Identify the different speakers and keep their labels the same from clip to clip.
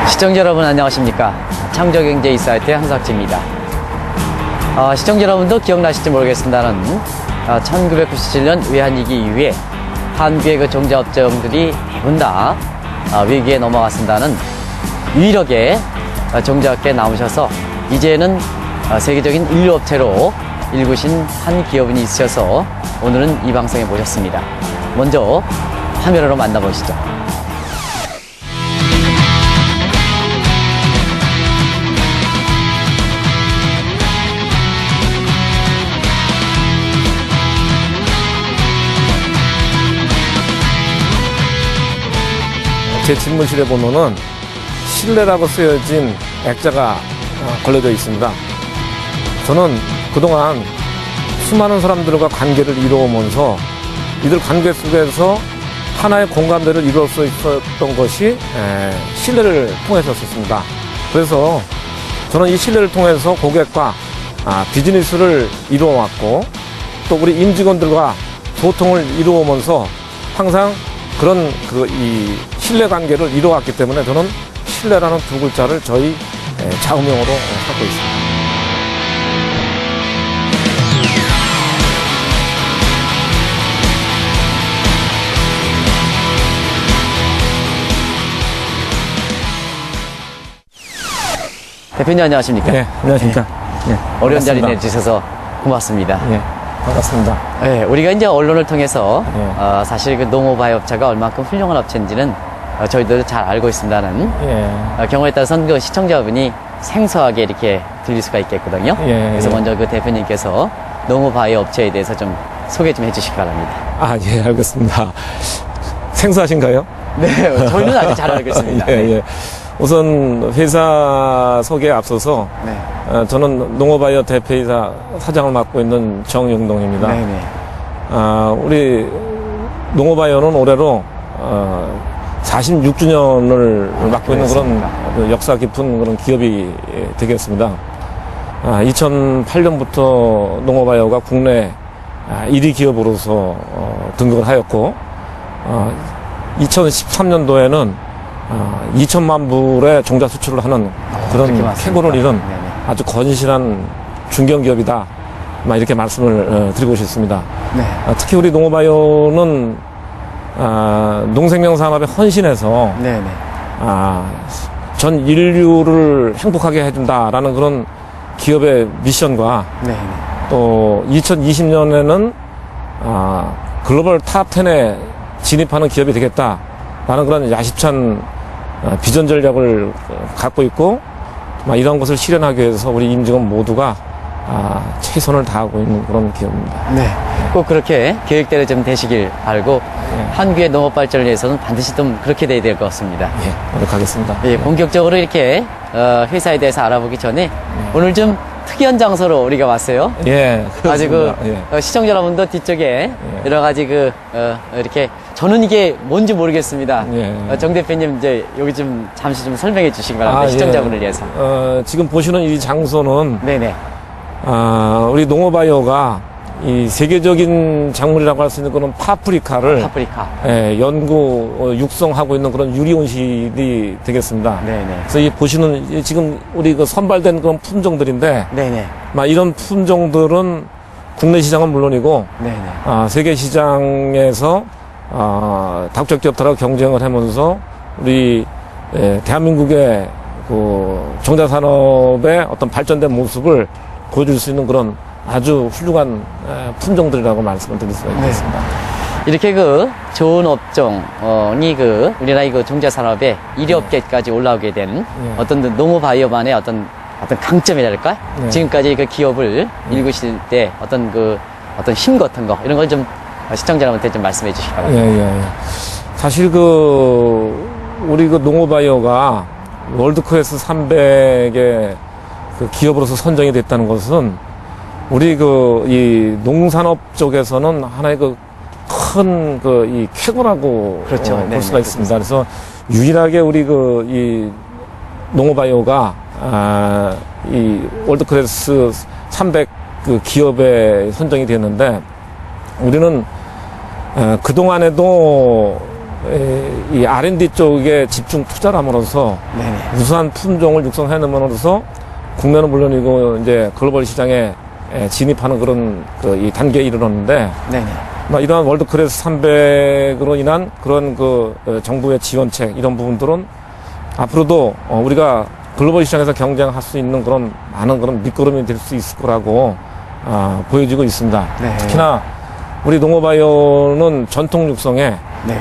Speaker 1: 시청자 여러분 안녕하십니까. 창조경제 인사이트의 한석지입니다. 시청자 여러분도 기억나실지 모르겠습니다는 1997년 외환위기 이후에 한국의 그 종자업종들이 대부분 다 위기에 넘어갔습니다는 유일하게 종자업계에 남으셔서 이제는 세계적인 인류업체로 일구신 한 기업인이 있으셔서 오늘은 이 방송에 모셨습니다. 먼저 화면으로 만나보시죠.
Speaker 2: 제 집무실에 보면은 신뢰라고 쓰여진 액자가 걸려져 있습니다. 저는 그동안 수많은 사람들과 관계를 이루어오면서 이들 관계 속에서 하나의 공감대를 이룰 수 있었던 것이 신뢰를 통해서였습니다. 그래서 저는 이 신뢰를 통해서 고객과 비즈니스를 이루어왔고 또 우리 임직원들과 소통을 이루어오면서 항상 그런 이 신뢰 관계를 이루어왔기 때문에 저는 신뢰라는 두 글자를 저희 좌우명으로 갖고 있습니다.
Speaker 1: 대표님 안녕하십니까?
Speaker 2: 네, 안녕하십니까? 네,
Speaker 1: 어려운 자리 내주셔서 고맙습니다.
Speaker 2: 네, 반갑습니다.
Speaker 1: 네, 우리가 이제 언론을 통해서
Speaker 2: 네.
Speaker 1: 사실 그 농업바이오 업체가 얼마큼 훌륭한 업체인지는 저희들도 잘 알고 있습니다는 경우에 따라서는 그 시청자분이 생소하게 이렇게 들릴 수가 있겠거든요. 그래서 먼저 그 대표님께서 농업바이오 업체에 대해서 좀 소개 좀 해주시기 바랍니다.
Speaker 2: 예, 알겠습니다. 생소하신가요?
Speaker 1: 네, 저희는 아주 잘 알고 있습니다.
Speaker 2: 예. 우선 회사 소개에 앞서서 저는 농업바이오 대표이사 사장을 맡고 있는 정영동입니다.
Speaker 1: 네네.
Speaker 2: 우리 농업바이오는 올해로 46주년을 맡고 있는 그런 역사 깊은 그런 기업이 되겠습니다. 2008년부터 농업바이오가 국내 1위 기업으로서 등극을 하였고 2013년도에는 2천만 불의 종자 수출을 하는 그런 쾌거를 이룬 아주 건실한 중견기업이다. 이렇게 말씀을 드리고 싶습니다.
Speaker 1: 네.
Speaker 2: 특히 우리 농업바이오는 농생명 산업에 헌신해서 전 인류를 행복하게 해준다라는 그런 기업의 미션과 또 2020년에는 글로벌 탑 10에 진입하는 기업이 되겠다라는 그런 야심찬 비전 전략을 갖고 있고 이런 것을 실현하기 위해서 우리 임직원 모두가 최선을 다하고 있는 그런 기업입니다.
Speaker 1: 네, 꼭 그렇게 계획대로 좀 되시길 바라고 한국의 농업 발전을 위해서는 반드시 좀 그렇게 돼야 될 것 같습니다.
Speaker 2: 예, 노력하겠습니다.
Speaker 1: 예, 본격적으로 이렇게 회사에 대해서 알아보기 전에 오늘 좀 특이한 장소로 우리가 왔어요.
Speaker 2: 예,
Speaker 1: 아주 시청자 여러분도 뒤쪽에 여러 가지 이렇게 저는 이게 뭔지 모르겠습니다. 정 대표님 이제 여기 좀 잠시 좀 설명해 주시기 바랍니다. 시청자분을 위해서.
Speaker 2: 지금 보시는 이 장소는 우리 농업바이오가 이 세계적인 작물이라고 할 수 있는 그런 파프리카를 연구 육성하고 있는 그런 유리온실이 되겠습니다. 그래서 이 보시는 지금 우리 그 선발된 그런 품종들인데 이런 품종들은 국내 시장은 물론이고 세계 시장에서 다국적 기업들하고 경쟁을 하면서 우리 대한민국의 그 종자 산업의 어떤 발전된 모습을 보여줄 수 있는 그런 아주 훌륭한 품종들이라고 말씀을 드릴 수가 있겠습니다.
Speaker 1: 이렇게 좋은 업종이 우리나라 종자 산업의 1위 업계까지 올라오게 된 어떤 농업바이오만의 어떤 강점이랄까? 지금까지 그 기업을 일구실 때 어떤 힘 같은 거 이런 걸 좀 시청자분한테 좀 말씀해 주시기 바랍니다.
Speaker 2: 사실 우리 농업바이오가 월드클래스 300의 기업으로서 선정이 됐다는 것은 우리 이 농산업 쪽에서는 하나의 큰 이 쾌거라고 볼 수가 있습니다. 그래서 유일하게 우리 이 농업바이오가 이 월드클래스 300 기업에 선정이 됐는데 우리는 그동안에도 이 R&D 쪽에 집중 투자를 함으로써
Speaker 1: 네네.
Speaker 2: 우수한 품종을 육성해냄으로써 국내는 물론이고 이제 글로벌 시장에 진입하는 그런 이 단계에 이르렀는데
Speaker 1: 네네.
Speaker 2: 이러한 월드크래스 300으로 인한 그런 정부의 지원책 이런 부분들은 앞으로도 우리가 글로벌 시장에서 경쟁할 수 있는 그런 많은 그런 밑거름이 될 수 있을 거라고 보여지고 있습니다.
Speaker 1: 네.
Speaker 2: 특히나 우리 농어바이오는 전통 육성에
Speaker 1: 네네.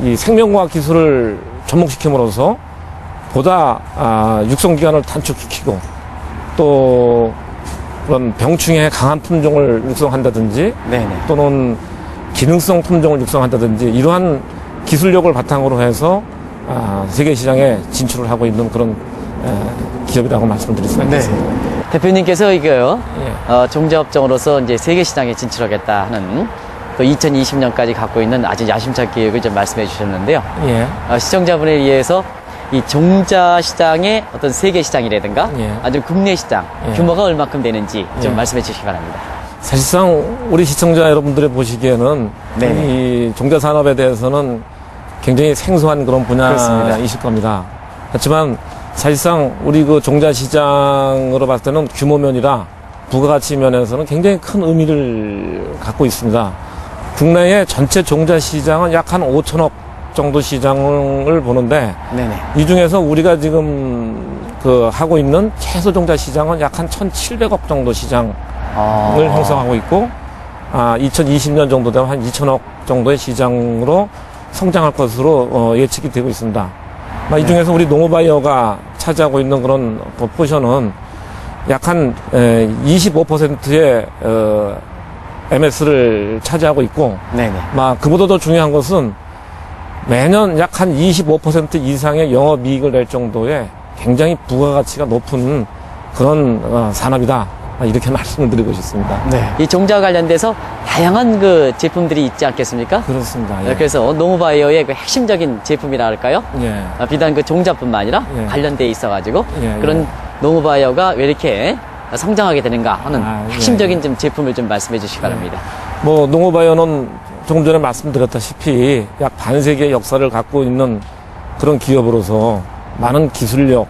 Speaker 2: 이 생명과학 기술을 접목시킴으로써 보다 육성 기간을 단축시키고 또 그런 병충해 강한 품종을 육성한다든지
Speaker 1: 네네.
Speaker 2: 또는 기능성 품종을 육성한다든지 이러한 기술력을 바탕으로 해서 세계 시장에 진출을 하고 있는 그런 기업이라고 말씀드릴 수가 있겠습니다.
Speaker 1: 네. 대표님께서 이거요,
Speaker 2: 예.
Speaker 1: 종자업종으로서 이제 세계 시장에 진출하겠다 하는 또 2020년까지 갖고 있는 아주 야심찬 계획을 좀 말씀해 주셨는데요.
Speaker 2: 예.
Speaker 1: 시청자분에 의해서 이 종자 시장의 어떤 세계 시장이라든가
Speaker 2: 예.
Speaker 1: 아주 국내 시장
Speaker 2: 예.
Speaker 1: 규모가 얼마큼 되는지 좀
Speaker 2: 예.
Speaker 1: 말씀해 주시기 바랍니다.
Speaker 2: 사실상 우리 시청자 여러분들이 보시기에는
Speaker 1: 네네.
Speaker 2: 이 종자 산업에 대해서는 굉장히 생소한 그런
Speaker 1: 그렇습니다.
Speaker 2: 분야이실 겁니다. 그렇지만 사실상 우리 종자 시장으로 봤을 때는 규모면이라 부가가치 면에서는 굉장히 큰 의미를 갖고 있습니다. 국내의 전체 종자 시장은 약 한 5천억 정도 시장을 보는데
Speaker 1: 네네.
Speaker 2: 이 중에서 우리가 지금 하고 있는 채소 종자 시장은 약 한 1,700억 정도 시장을 형성하고 있고 2020년 정도 되면 한 2천억 정도의 시장으로 성장할 것으로 예측이 되고 있습니다. 이 중에서 우리 농어바이어가 차지하고 있는 그런 포션은 약 한 25%의 MS를 차지하고 있고
Speaker 1: 네네.
Speaker 2: 그보다 더 중요한 것은 매년 약 한 25% 이상의 영업이익을 낼 정도의 굉장히 부가가치가 높은 그런 산업이다. 이렇게 말씀을 드리고 싶습니다.
Speaker 1: 네. 이 종자 관련돼서 다양한 제품들이 있지 않겠습니까?
Speaker 2: 그렇습니다. 예.
Speaker 1: 그래서 농어바이어의 핵심적인 제품이라 할까요?
Speaker 2: 예.
Speaker 1: 비단 종자뿐만 아니라
Speaker 2: 예.
Speaker 1: 관련돼 있어가지고
Speaker 2: 예,
Speaker 1: 그런
Speaker 2: 예.
Speaker 1: 농어바이어가 왜 이렇게 성장하게 되는가 하는
Speaker 2: 예.
Speaker 1: 핵심적인 좀 제품을 좀 말씀해 주시기 바랍니다.
Speaker 2: 농어바이어는 조금 전에 말씀드렸다시피 약 반세기의 역사를 갖고 있는 그런 기업으로서 많은 기술력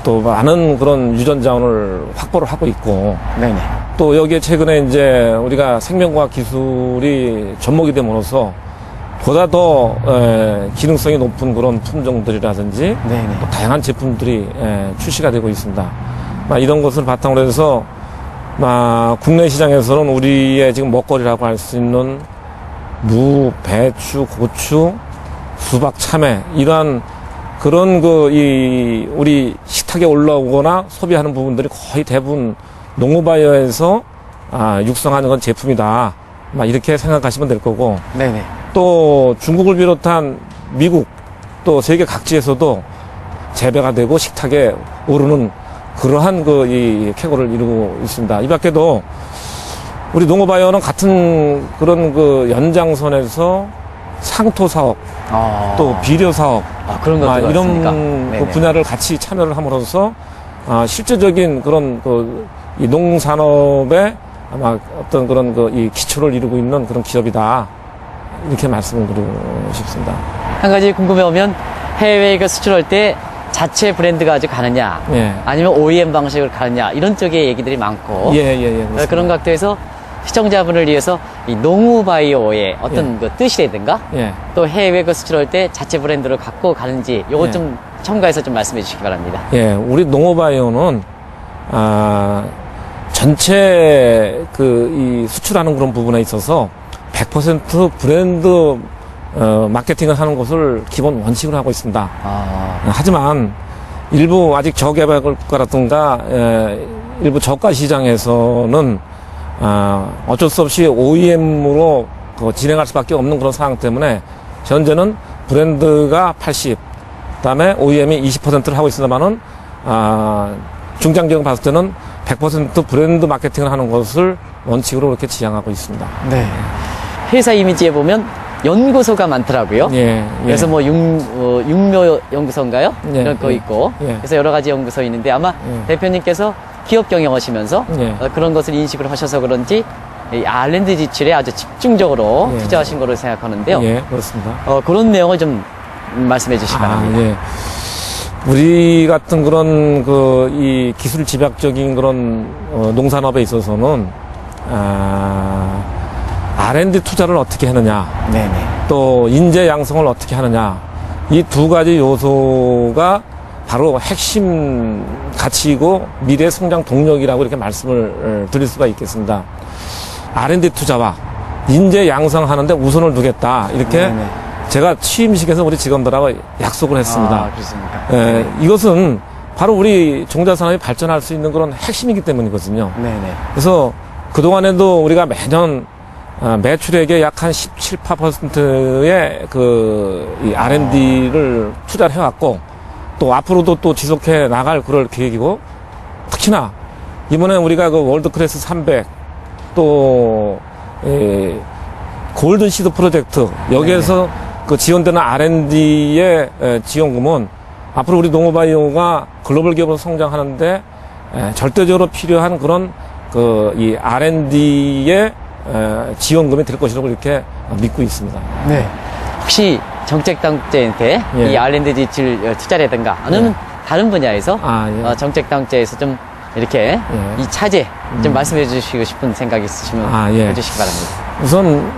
Speaker 2: 또 많은 그런 유전자원을 확보를 하고 있고
Speaker 1: 네네.
Speaker 2: 또 여기에 최근에 이제 우리가 생명과학 기술이 접목이 됨으로써 보다 더 기능성이 높은 그런 품종들이라든지
Speaker 1: 네네.
Speaker 2: 또 다양한 제품들이 출시가 되고 있습니다. 이런 것을 바탕으로 해서 국내 시장에서는 우리의 지금 먹거리라고 할 수 있는 무, 배추, 고추, 수박, 참외 이러한 그런 우리 식탁에 올라오거나 소비하는 부분들이 거의 대부분 농어바이어에서 육성하는 건 제품이다. 이렇게 생각하시면 될 거고.
Speaker 1: 네네.
Speaker 2: 또 중국을 비롯한 미국 또 세계 각지에서도 재배가 되고 식탁에 오르는 그러한 이 쾌거를 이루고 있습니다. 이 밖에도 우리 농어바이어는 같은 그런 연장선에서 상토 사업, 또 비료 사업,
Speaker 1: 그런 것도
Speaker 2: 이런 분야를 같이 참여를 함으로써 실제적인 그런 이 농산업의 아마 어떤 그런 이 기초를 이루고 있는 그런 기업이다. 이렇게 말씀을 드리고 싶습니다.
Speaker 1: 한 가지 궁금해오면 해외에 수출할 때 자체 브랜드가 아직 가느냐,
Speaker 2: 예.
Speaker 1: 아니면 OEM 방식으로 가느냐 이런 쪽의 얘기들이 많고
Speaker 2: 예.
Speaker 1: 그런 각도에서 시청자분을 위해서 이 농어바이오의 어떤 뜻이라든가
Speaker 2: 예.
Speaker 1: 또 해외 수출할 때 자체 브랜드를 갖고 가는지 요것
Speaker 2: 예.
Speaker 1: 좀 첨가해서 좀 말씀해 주시기 바랍니다.
Speaker 2: 예, 우리 농어바이오는 전체 이 수출하는 그런 부분에 있어서 100% 브랜드 마케팅을 하는 것을 기본 원칙으로 하고 있습니다. 하지만 일부 아직 저개발국가라든가 일부 저가 시장에서는 어쩔 수 없이 OEM으로 진행할 수밖에 없는 그런 상황 때문에 현재는 브랜드가 80, 그다음에 OEM이 20%를 하고 있습니다만은 중장기적으로 봤을 때는 100% 브랜드 마케팅을 하는 것을 원칙으로 이렇게 지향하고 있습니다.
Speaker 1: 네. 회사 이미지에 보면 연구소가 많더라고요.
Speaker 2: 예.
Speaker 1: 그래서 육묘 연구소인가요?
Speaker 2: 예,
Speaker 1: 이런 거
Speaker 2: 예.
Speaker 1: 있고.
Speaker 2: 예.
Speaker 1: 그래서 여러 가지 연구소 있는데 아마 대표님께서 기업 경영하시면서
Speaker 2: 예.
Speaker 1: 그런 것을 인식을 하셔서 그런지 이 아일랜드 지출에 아주 집중적으로
Speaker 2: 예.
Speaker 1: 투자하신 거로 생각하는데요.
Speaker 2: 예, 그렇습니다.
Speaker 1: 그런 내용을 좀 말씀해 주시기 바랍니다.
Speaker 2: 예. 우리 같은 그런 이 기술 집약적인 그런 농산업에 있어서는 R&D 투자를 어떻게 하느냐,
Speaker 1: 네네.
Speaker 2: 또 인재 양성을 어떻게 하느냐, 이 두 가지 요소가 바로 핵심 가치이고 미래 성장 동력이라고 이렇게 말씀을 드릴 수가 있겠습니다. R&D 투자와 인재 양성하는데 우선을 두겠다, 이렇게
Speaker 1: 네네.
Speaker 2: 제가 취임식에서 우리 직원들하고 약속을 했습니다.
Speaker 1: 아, 그렇습니까?
Speaker 2: 예, 이것은 바로 우리 종자산업이 발전할 수 있는 그런 핵심이기 때문이거든요.
Speaker 1: 네네.
Speaker 2: 그래서 그동안에도 우리가 매년 매출액의 약 한 17, 8%의 이 R&D를 투자를 해왔고, 또 앞으로도 또 지속해 나갈 그럴 계획이고, 특히나 이번에 우리가 그 월드클래스 300, 또 골든 시드 프로젝트, 여기에서 그 지원되는 R&D의 지원금은 앞으로 우리 농어바이오가 글로벌 기업으로 성장하는데 절대적으로 필요한 그런 이 R&D의 지원금이 될 것이라고 이렇게 믿고 있습니다.
Speaker 1: 네. 혹시 정책당국자한테
Speaker 2: 예.
Speaker 1: 이 아일랜드 지출 투자라든가 아니면 다른 분야에서
Speaker 2: 예.
Speaker 1: 정책당국자에서 좀 이렇게
Speaker 2: 예.
Speaker 1: 이 차제 좀 말씀해 주시고 싶은 생각이 있으시면
Speaker 2: 예.
Speaker 1: 해주시기 바랍니다.
Speaker 2: 우선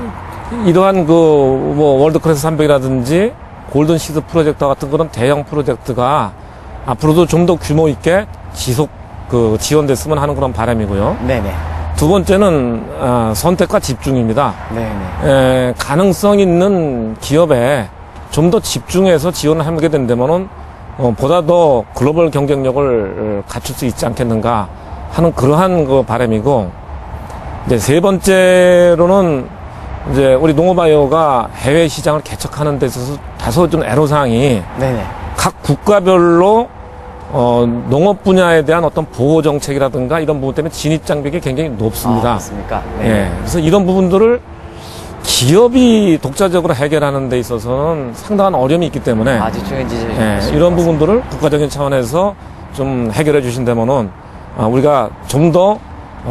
Speaker 2: 이러한 뭐 월드클래스 300이라든지 골든 시드 프로젝트 같은 그런 대형 프로젝트가 앞으로도 좀 더 규모 있게 지속 지원됐으면 하는 그런 바람이고요.
Speaker 1: 네네.
Speaker 2: 두 번째는 선택과 집중입니다.
Speaker 1: 네네.
Speaker 2: 가능성 있는 기업에 좀 더 집중해서 지원을 하게 된다면은 보다 더 글로벌 경쟁력을 갖출 수 있지 않겠는가 하는 그러한 바람이고, 이제 세 번째로는 이제 우리 농어바이오가 해외 시장을 개척하는 데 있어서 다소 좀 애로사항이,
Speaker 1: 네네.
Speaker 2: 각 국가별로 농업 분야에 대한 어떤 보호 정책이라든가 이런 부분 때문에 진입 장벽이 굉장히 높습니다.
Speaker 1: 그렇습니까?
Speaker 2: 예. 그래서 이런 부분들을 기업이 독자적으로 해결하는 데 있어서는 상당한 어려움이 있기 때문에
Speaker 1: 아주 중요한 지적이십니다.
Speaker 2: 이런 부분들을 국가적인 차원에서 좀 해결해 주신다면은 우리가 좀 더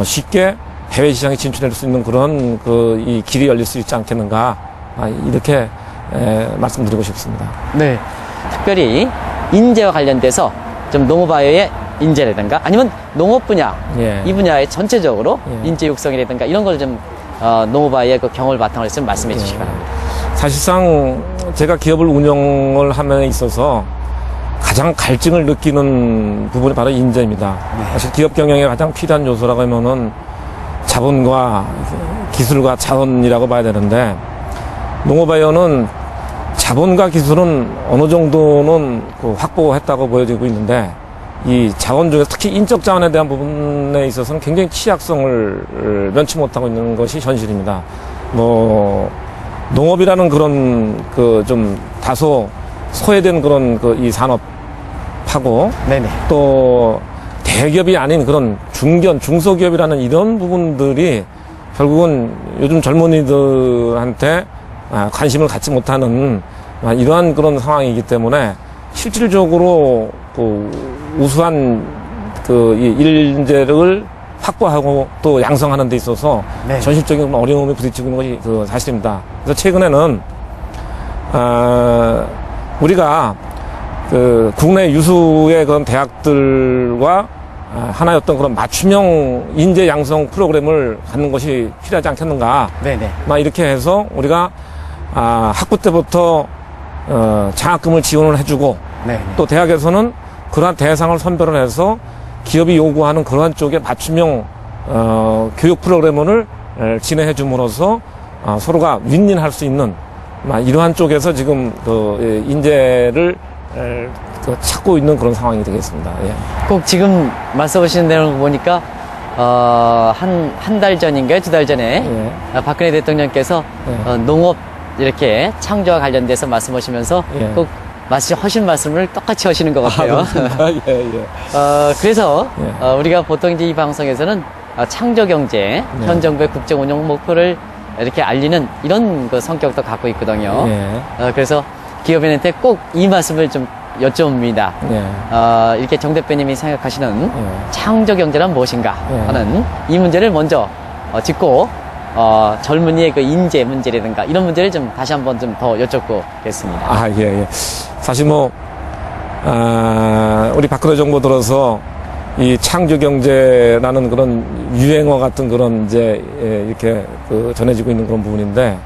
Speaker 2: 쉽게 해외 시장에 진출할 수 있는 그런 이 길이 열릴 수 있지 않겠는가, 이렇게 말씀드리고 싶습니다.
Speaker 1: 네. 특별히 인재와 관련돼서 좀 농어바이오의 인재라든가 아니면 농업 분야
Speaker 2: 예.
Speaker 1: 이 분야에 전체적으로
Speaker 2: 예.
Speaker 1: 인재 육성이라든가 이런 걸 좀 농어바이오의 그 경험을 바탕으로 해서 좀 말씀해 주시기 바랍니다.
Speaker 2: 사실상 제가 기업을 운영을 함에 있어서 가장 갈증을 느끼는 부분이 바로 인재입니다. 사실 기업 경영에 가장 필요한 요소라고 하면은 자본과 기술과 자원이라고 봐야 되는데, 농어바이오는 자본과 기술은 어느 정도는 확보했다고 보여지고 있는데, 이 자원 중에서 특히 인적 자원에 대한 부분에 있어서는 굉장히 취약성을 면치 못하고 있는 것이 현실입니다. 뭐 농업이라는 그런 좀 다소 소외된 그런 이 산업하고,
Speaker 1: 네네.
Speaker 2: 또 대기업이 아닌 그런 중소기업이라는 이런 부분들이 결국은 요즘 젊은이들한테 관심을 갖지 못하는 이러한 그런 상황이기 때문에 실질적으로 우수한 이 인재를 확보하고 또 양성하는 데 있어서
Speaker 1: 네.
Speaker 2: 전실적인 어려움이 부딪히고 있는 것이 사실입니다. 그래서 최근에는 우리가 국내 유수의 그런 대학들과 하나의 어떤 그런 맞춤형 인재 양성 프로그램을 갖는 것이 필요하지 않겠는가.
Speaker 1: 네네.
Speaker 2: 이렇게 해서 우리가 학부 때부터 장학금을 지원을 해주고,
Speaker 1: 네네.
Speaker 2: 또 대학에서는 그러한 대상을 선별을 해서 기업이 요구하는 그러한 쪽에 맞춤형 교육 프로그램을 진행해 줌으로써 서로가 윈윈할 수 있는 이러한 쪽에서 지금 인재를 찾고 있는 그런 상황이 되겠습니다. 예.
Speaker 1: 꼭 지금 말씀하시는 내용을 보니까 한 달 전인가요? 2달 전에 박근혜 대통령께서 농업 이렇게 창조와 관련돼서 말씀하시면서 꼭 하신 말씀을 똑같이 하시는 것 같아요. 그래서 우리가 보통 이제 이 방송에서는 창조 경제, 현 정부의 국정 운영 목표를 이렇게 알리는 이런 그 성격도 갖고 있거든요. 그래서 기업인한테 꼭 이 말씀을 좀 여쭤봅니다. 이렇게 정 대표님이 생각하시는 창조 경제란 무엇인가 하는 이 문제를 먼저 짚고 젊은이의 그 인재 문제라든가 이런 문제를 좀 다시 한번 좀 더 여쭙고겠습니다.
Speaker 2: 아, 예, 예. 사실 뭐, 우리 박근혜 정부 들어서 이 창조 경제라는 그런 유행어 같은 그런 이제 이렇게 그 전해지고 있는 그런 부분인데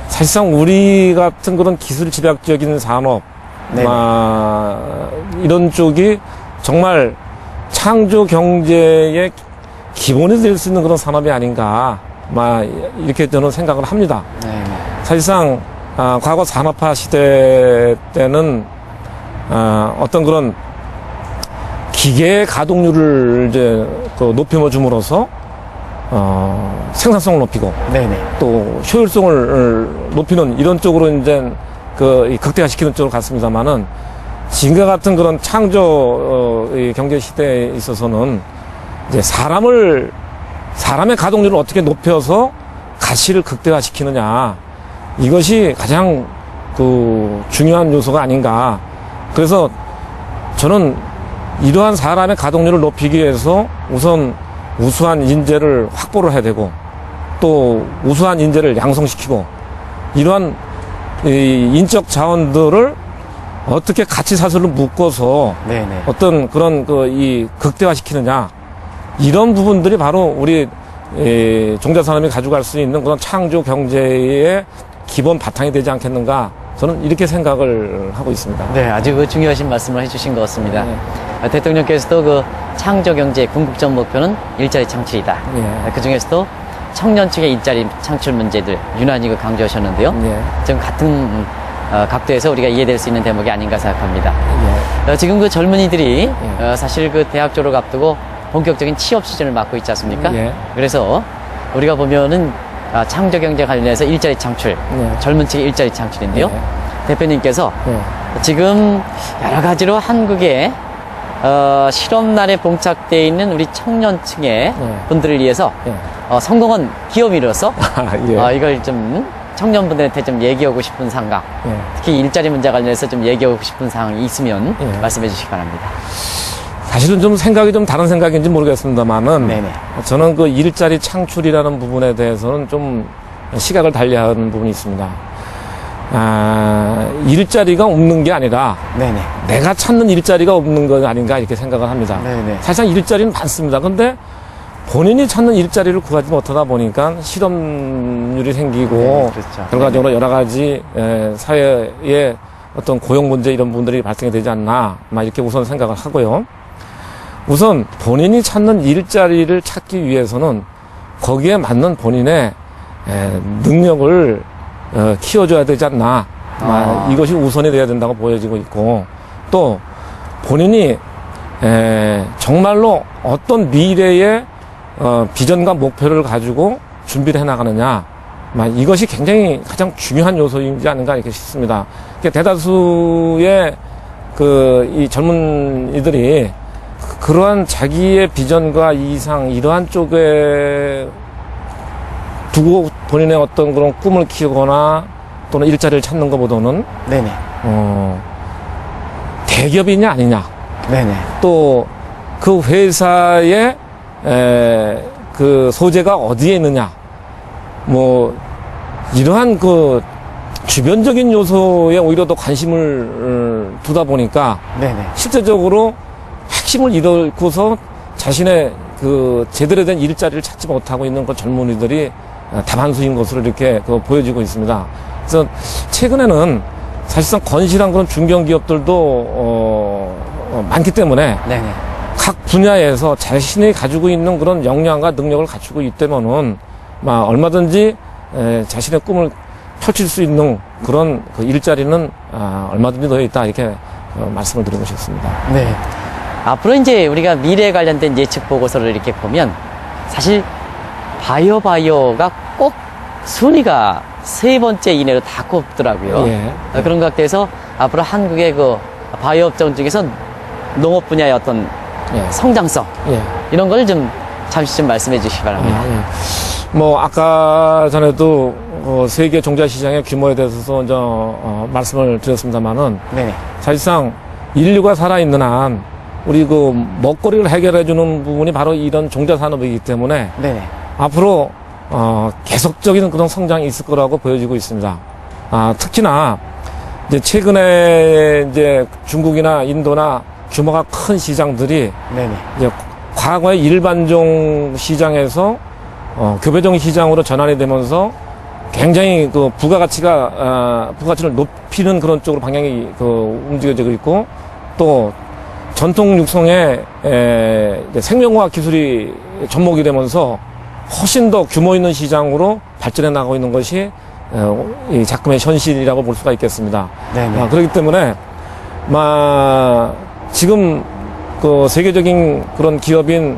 Speaker 2: 사실상 우리 같은 그런 기술 집약적인 산업, 이런 쪽이 정말 창조 경제의 기본이 될 수 있는 그런 산업이 아닌가, 이렇게 저는 생각을 합니다.
Speaker 1: 네네.
Speaker 2: 사실상 과거 산업화 시대 때는 어떤 그런 기계의 가동률을 이제 높여 줌으로써 생산성을 높이고
Speaker 1: 네네.
Speaker 2: 또 효율성을 높이는 이런 쪽으로 이제 극대화시키는 쪽으로 갔습니다만은 지금과 같은 그런 창조 경제 시대에 있어서는 이제 사람의 가동률을 어떻게 높여서 가치를 극대화시키느냐, 이것이 가장 중요한 요소가 아닌가. 그래서 저는 이러한 사람의 가동률을 높이기 위해서 우선 우수한 인재를 확보를 해야 되고 또 우수한 인재를 양성시키고 이러한 인적 자원들을 어떻게 가치 사슬로 묶어서
Speaker 1: 네네.
Speaker 2: 어떤 그런 극대화시키느냐, 이런 부분들이 바로 우리 종자산업이 가져갈 수 있는 그런 창조 경제의 기본 바탕이 되지 않겠는가, 저는 이렇게 생각을 하고 있습니다.
Speaker 1: 네, 아주 중요하신 말씀을 해주신 것 같습니다.
Speaker 2: 네.
Speaker 1: 대통령께서도 창조 경제의 궁극적 목표는 일자리 창출이다.
Speaker 2: 네.
Speaker 1: 그 중에서도 청년층의 일자리 창출 문제들 유난히 강조하셨는데요.
Speaker 2: 네.
Speaker 1: 지금 같은 각도에서 우리가 이해될 수 있는 대목이 아닌가 생각합니다.
Speaker 2: 네.
Speaker 1: 지금 그 젊은이들이 사실 그 대학 졸업 앞두고 본격적인 취업 시즌을 맞고 있지 않습니까?
Speaker 2: 네.
Speaker 1: 그래서 우리가 보면은 창조 경제 관련해서 일자리 창출, 젊은 층의 일자리 창출인데요. 대표님께서 지금 여러 가지로 한국의 실업난에 봉착되어 있는 우리 청년층의 분들을 위해서 성공한 기업인으로서 이걸 좀 청년분들한테 좀 얘기하고 싶은 생각, 특히 일자리 문제 관련해서 좀 얘기하고 싶은 사항이 있으면 말씀해 주시기 바랍니다.
Speaker 2: 사실은 좀 생각이 좀 다른 생각인지 모르겠습니다만은 저는 그 일자리 창출이라는 부분에 대해서는 좀 시각을 달리하는 부분이 있습니다. 일자리가 없는 게 아니라 내가 찾는 일자리가 없는 건 아닌가, 이렇게 생각을 합니다. 사실상 일자리는 많습니다. 근데 본인이 찾는 일자리를 구하지 못하다 보니까 실업률이 생기고
Speaker 1: 그렇죠.
Speaker 2: 결과적으로 여러 가지 사회의 어떤 고용 문제 이런 부분들이 발생이 되지 않나, 이렇게 우선 생각을 하고요. 우선 본인이 찾는 일자리를 찾기 위해서는 거기에 맞는 본인의 능력을 키워줘야 되지 않나, 이것이 우선이 돼야 된다고 보여지고 있고, 또 본인이 정말로 어떤 미래의 비전과 목표를 가지고 준비를 해나가느냐, 이것이 굉장히 가장 중요한 요소이지 않은가, 이렇게 싶습니다. 대다수의 이 젊은이들이 그러한 자기의 비전과 이상, 이러한 쪽에 두고 본인의 어떤 그런 꿈을 키우거나 또는 일자리를 찾는 것보다는 대기업이냐 아니냐, 또 그 회사의 그 소재가 어디에 있느냐, 이러한 주변적인 요소에 오히려 더 관심을 두다 보니까 실제적으로 핵심을 잃고서 자신의 제대로 된 일자리를 찾지 못하고 있는 그 젊은이들이 다반수인 것으로 이렇게 보여지고 있습니다. 그래서 최근에는 사실상 건실한 그런 중견기업들도 많기 때문에 각 분야에서 자신이 가지고 있는 그런 역량과 능력을 갖추고 있다면은 얼마든지 자신의 꿈을 펼칠 수 있는 그런 일자리는 얼마든지 놓여 있다, 이렇게 말씀을 드리고 싶습니다.
Speaker 1: 앞으로 이제 우리가 미래에 관련된 예측 보고서를 이렇게 보면 사실 바이오가 꼭 순위가 3번째 이내로 다 꼽더라고요. 그런 것 같아서 앞으로 한국의 바이오 업종 중에서 농업 분야의 어떤 성장성, 이런 걸 좀 잠시 좀 말씀해 주시기 바랍니다.
Speaker 2: 아까 전에도 세계 종자 시장의 규모에 대해서 말씀을 드렸습니다만은 사실상 인류가 살아있는 한 우리 먹거리를 해결해 주는 부분이 바로 이런 종자 산업이기 때문에 앞으로 계속적인 그런 성장이 있을 거라고 보여지고 있습니다. 특히나 이제 최근에 이제 중국이나 인도나 규모가 큰 시장들이
Speaker 1: 네네.
Speaker 2: 이제 과거의 일반종 시장에서 교배종 시장으로 전환이 되면서 굉장히 그 부가가치를 높이는 그런 쪽으로 방향이 움직여지고 있고, 또 전통 육성에 생명과학 기술이 접목이 되면서 훨씬 더 규모 있는 시장으로 발전해 나가고 있는 것이 이 작품의 현실이라고 볼 수가 있겠습니다.
Speaker 1: 네네.
Speaker 2: 그렇기 때문에 지금 그 세계적인 그런 기업인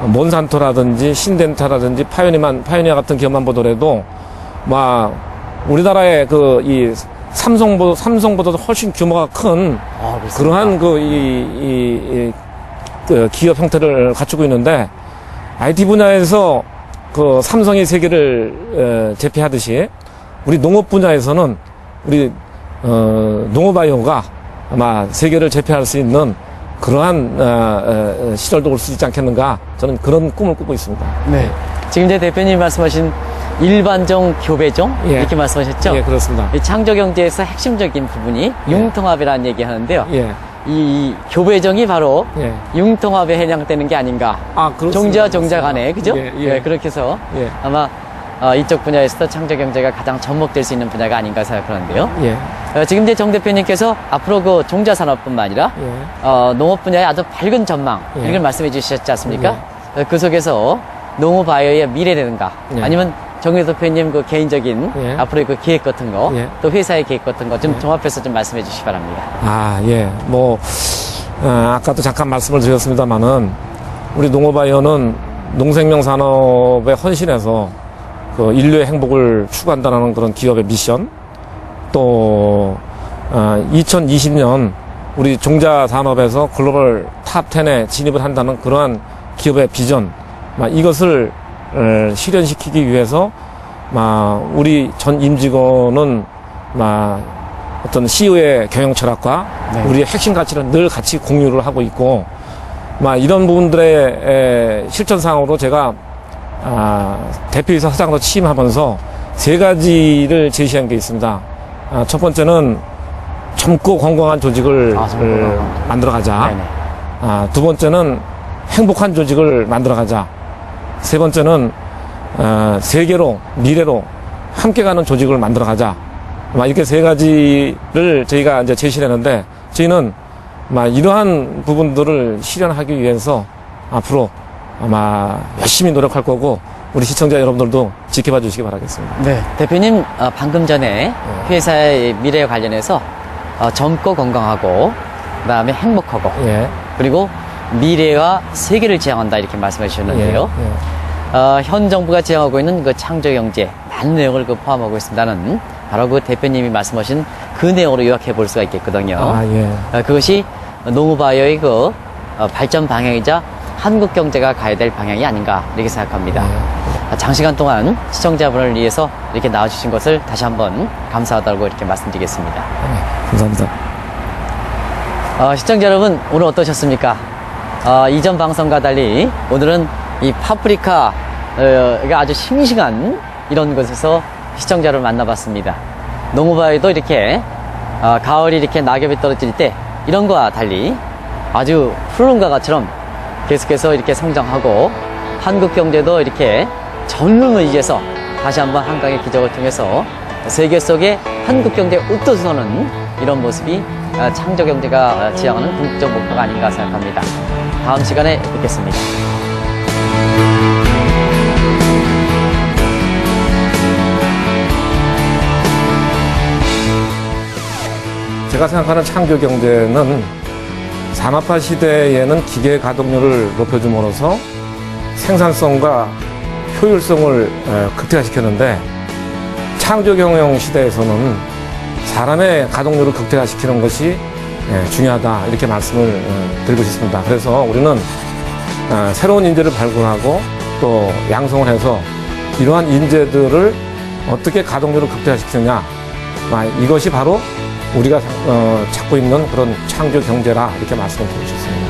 Speaker 2: 몬산토라든지 신덴타라든지 파이오니아 같은 기업만 보더라도 우리나라의 이 삼성보다도 훨씬 규모가 큰 그러한 그 기업 형태를 갖추고 있는데, IT 분야에서 그 삼성이 세계를 제패하듯이 우리 농업 분야에서는 우리 농업바이오가 아마 세계를 제패할 수 있는 그러한 시절도 올 수 있지 않겠는가, 저는 그런 꿈을 꾸고 있습니다.
Speaker 1: 네. 지금 이제 대표님 말씀하신 일반종, 교배종
Speaker 2: 예.
Speaker 1: 이렇게 말씀하셨죠?
Speaker 2: 예, 그렇습니다.
Speaker 1: 이 창조경제에서 핵심적인 부분이 융통합이라는 얘기 하는데요.
Speaker 2: 예.
Speaker 1: 이 교배종이 바로
Speaker 2: 예.
Speaker 1: 융통합에 해당되는 게 아닌가.
Speaker 2: 그렇습니다.
Speaker 1: 종자와 종자 간에, 그죠?
Speaker 2: 예.
Speaker 1: 그렇게 해서
Speaker 2: 예.
Speaker 1: 아마 이쪽 분야에서도 창조경제가 가장 접목될 수 있는 분야가 아닌가 생각하는데요.
Speaker 2: 예.
Speaker 1: 지금 이제 정 대표님께서 앞으로 그 종자산업뿐만 아니라 농업 분야의 아주 밝은 전망 이걸 말씀해 주셨지 않습니까? 그 속에서 농업바이오의 미래라든가 아니면 정유 대표님 그 개인적인 앞으로의 그 계획 같은 거, 또 회사의 계획 같은 거 좀 종합해서 좀 말씀해 주시기 바랍니다.
Speaker 2: 아까도 잠깐 말씀을 드렸습니다만은 우리 농업바이오는 농생명 산업에 헌신해서 그 인류의 행복을 추구한다는 그런 기업의 미션, 또 2020년 우리 종자 산업에서 글로벌 탑 10에 진입을 한다는 그러한 기업의 비전, 이것을 실현시키기 위해서 우리 전 임직원은 어떤 CEO의 경영 철학과 우리의 핵심 가치를 늘 같이 공유를 하고 있고, 이런 부분들의 실천상으로 제가 대표이사 사장으로 취임하면서 3가지를 제시한 게 있습니다. 첫 번째는 젊고 건강한 조직을 만들어가자. 두 번째는 행복한 조직을 만들어가자. 세 번째는 세계로, 미래로 함께 가는 조직을 만들어가자. 이렇게 3가지를 저희가 이제 제시를 했는데, 저희는 이러한 부분들을 실현하기 위해서 앞으로 아마 열심히 노력할 거고, 우리 시청자 여러분들도 지켜봐 주시기 바라겠습니다.
Speaker 1: 네. 대표님, 방금 전에 회사의 미래에 관련해서 젊고 건강하고, 그 다음에 행복하고, 그리고 미래와 세계를 지향한다 이렇게 말씀해 주셨는데요. 현 정부가 지향하고 있는 그 창조경제, 많은 내용을 포함하고 있습니다는 바로 그 대표님이 말씀하신 그 내용으로 요약해 볼 수가 있겠거든요. 그것이 농업바이오의 그 발전 방향이자 한국 경제가 가야 될 방향이 아닌가 이렇게 생각합니다. 장시간 동안 시청자분을 위해서 이렇게 나와주신 것을 다시 한번 감사하다고 이렇게 말씀드리겠습니다.
Speaker 2: 감사합니다.
Speaker 1: 시청자 여러분, 오늘 어떠셨습니까? 이전 방송과 달리 오늘은 이 파프리카가 아주 싱싱한 이런 곳에서 시청자를 만나봤습니다. 농업바이오도 이렇게 가을이 이렇게 낙엽이 떨어질 때 이런 거와 달리 아주 푸른 가가처럼 계속해서 이렇게 성장하고, 한국 경제도 이렇게 젊음을 이제서 다시 한번 한강의 기적을 통해서 세계 속에 한국 경제에 웃도서는 이런 모습이 창조 경제가 지향하는 궁극적 목표가 아닌가 생각합니다. 다음 시간에 뵙겠습니다.
Speaker 2: 제가 생각하는 창조 경제는 산업화 시대에는 기계 가동률을 높여줌으로써 생산성과 효율성을 극대화시켰는데, 창조 경영 시대에서는 사람의 가동률을 극대화시키는 것이 중요하다, 이렇게 말씀을 드리고 싶습니다. 그래서 우리는 새로운 인재를 발굴하고 또 양성을 해서 이러한 인재들을 어떻게 가동률을 극대화시키느냐, 이것이 바로 우리가 찾고 있는 그런 창조 경제라, 이렇게 말씀을 드리고 싶습니다.